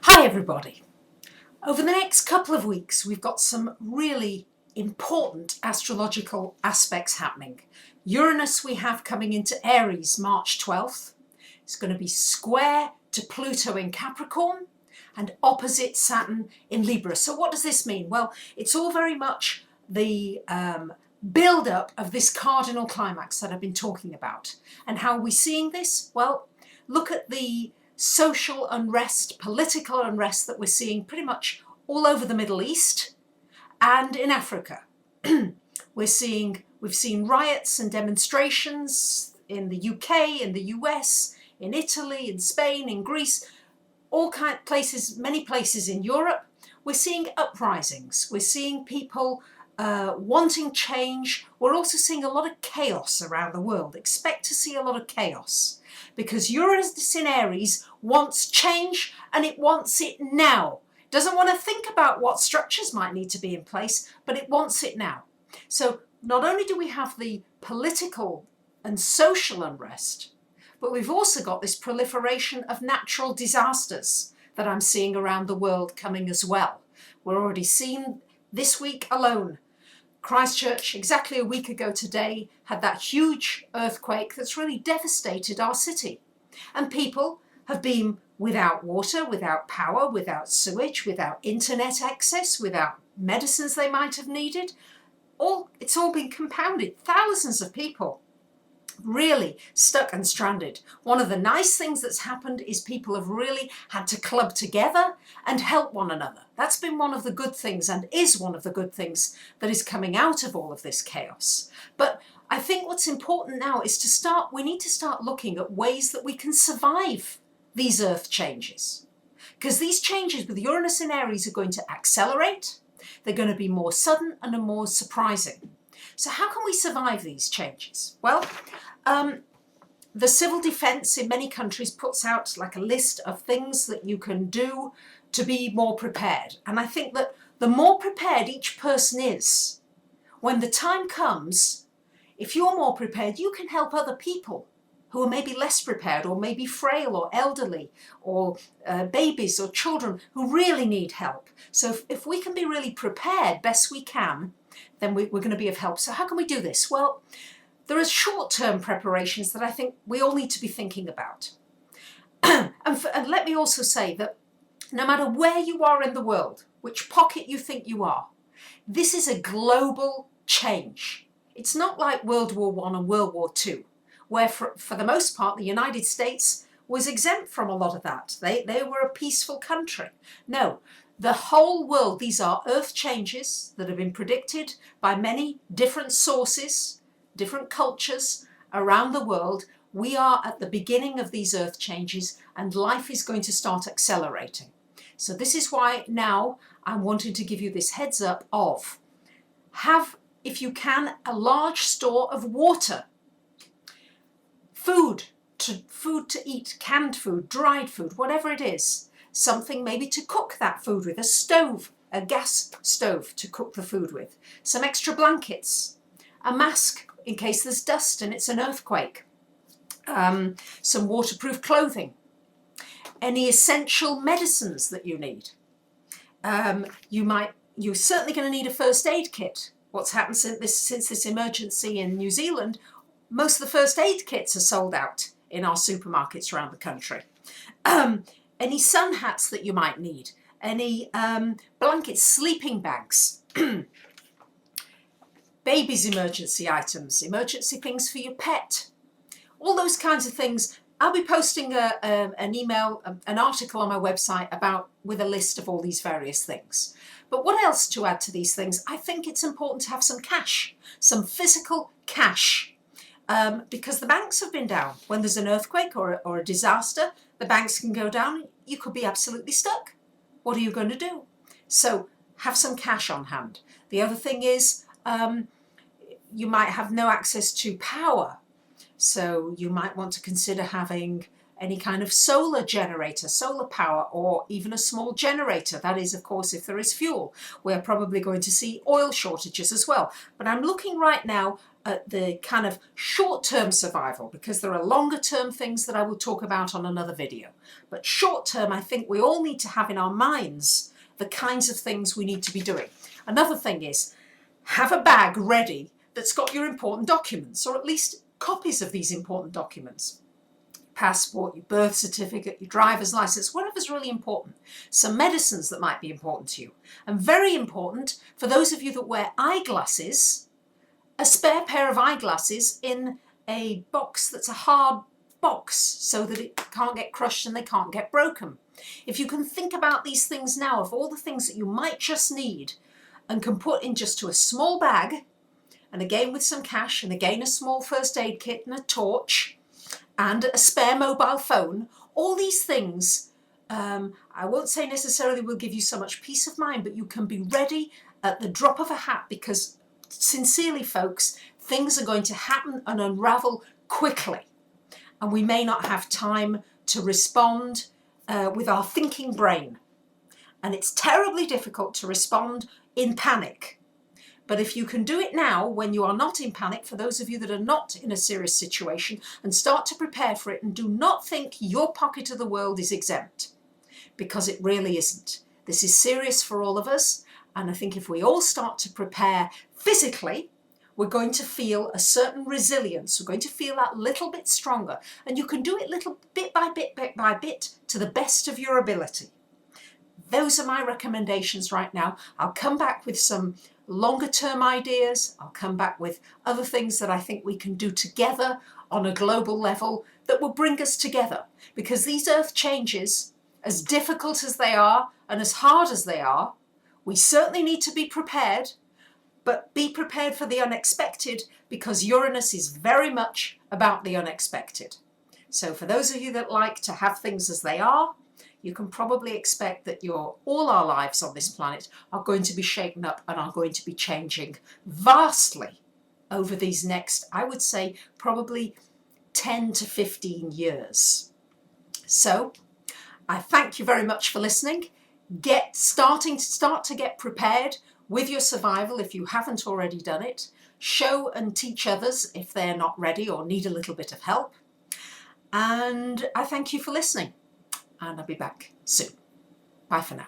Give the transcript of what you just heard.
Hi everybody. Over the next couple of weeks we've got some really important astrological aspects happening. Uranus we have coming into Aries March 12th. It's going to be square to Pluto in Capricorn and opposite Saturn in Libra. So what does this mean? Well, it's all very much the build-up of this cardinal climax that I've been talking about. And how are we seeing this? Well, look at the social unrest, political unrest that we're seeing pretty much all over the Middle East and in Africa. We've seen riots and demonstrations in the UK, in the US, in Italy, in Spain, in Greece, all kind of places, many places in Europe. We're seeing uprisings. We're seeing people wanting change. We're also seeing a lot of chaos around the world. Expect to see a lot of chaos because Uranus in Aries wants change and it wants it now. It doesn't want to think about what structures might need to be in place, but it wants it now. So not only do we have the political and social unrest, but we've also got this proliferation of natural disasters that I'm seeing around the world coming as well. We're already seeing this week alone. Christchurch, exactly a week ago today, had that huge earthquake that's really devastated our city. And people have been without water, without power, without sewage, without internet access, without medicines they might have needed. It's all been compounded. Thousands of people really stuck and stranded. One of the nice things that's happened is people have really had to club together and help one another. That's been one of the good things and is one of the good things that is coming out of all of this chaos. But I think what's important now is we need to start looking at ways that we can survive these earth changes. Because these changes with Uranus in Aries are going to accelerate. They're going to be more sudden and more surprising. So how can we survive these changes? Well, the civil defence in many countries puts out like a list of things that you can do to be more prepared. And I think that the more prepared each person is, when the time comes, if you're more prepared, you can help other people who are maybe less prepared or maybe frail or elderly or babies or children who really need help. So if we can be really prepared best we can, then we're going to be of help. So how can we do this? Well, there are short-term preparations that I think we all need to be thinking about. And let me also say that no matter where you are in the world, which pocket you think you are, this is a global change. It's not like World War I and World War II, where for the most part the United States was exempt from a lot of that. They were a peaceful country. No, the whole world, these are earth changes that have been predicted by many different sources, different cultures around the world. We are at the beginning of these earth changes and life is going to start accelerating. So this is why now I'm wanting to give you this heads up of have, if you can, a large store of water, food to eat, canned food, dried food, whatever it is, something maybe to cook that food with, a stove, a gas stove to cook the food with, some extra blankets, a mask in case there's dust and it's an earthquake, some waterproof clothing, any essential medicines that you need. You're certainly going to need a first aid kit. What's happened since this emergency in New Zealand, most of the first aid kits are sold out in our supermarkets around the country. Any sun hats that you might need, any blankets, sleeping bags, babies' emergency items, emergency things for your pet, all those kinds of things. I'll be posting an email, an article on my website with a list of all these various things. But what else to add to these things? I think it's important to have some cash, some physical cash, because the banks have been down. When there's an earthquake or a disaster, the banks can go down. You could be absolutely stuck. What are you going to do? So have some cash on hand. The other thing is you might have no access to power. So you might want to consider having any kind of solar generator, solar power, or even a small generator. That is, of course, if there is fuel. We're probably going to see oil shortages as well. But I'm looking right now at the kind of short-term survival, because there are longer-term things that I will talk about on another video. But short-term, I think we all need to have in our minds the kinds of things we need to be doing. Another thing is, have a bag ready that's got your important documents, or at least copies of these important documents. Passport, your birth certificate, your driver's license, whatever's really important. Some medicines that might be important to you. And very important for those of you that wear eyeglasses, a spare pair of eyeglasses in a box that's a hard box so that it can't get crushed and they can't get broken. If you can think about these things now, of all the things that you might just need and can put in just to a small bag, and again with some cash, and again a small first aid kit and a torch and a spare mobile phone, all these things, I won't say necessarily will give you so much peace of mind, but you can be ready at the drop of a hat, because sincerely folks, things are going to happen and unravel quickly, and we may not have time to respond with our thinking brain. And it's terribly difficult to respond in panic. But if you can do it now when you are not in panic, for those of you that are not in a serious situation, and start to prepare for it, and do not think your pocket of the world is exempt, because it really isn't. This is serious for all of us, and I think if we all start to prepare physically, we're going to feel a certain resilience. We're going to feel that little bit stronger, and you can do it little bit by bit to the best of your ability. Those are my recommendations right now. I'll come back with some longer term ideas. I'll come back with other things that I think we can do together on a global level that will bring us together. Because these earth changes, as difficult as they are and as hard as they are, we certainly need to be prepared, but be prepared for the unexpected, because Uranus is very much about the unexpected. So for those of you that like to have things as they are, you can probably expect that all our lives on this planet are going to be shaken up and are going to be changing vastly over these next, I would say, probably 10 to 15 years. So I thank you very much for listening. Start to get prepared with your survival if you haven't already done it. Show and teach others if they're not ready or need a little bit of help. And I thank you for listening. And I'll be back soon. Bye for now.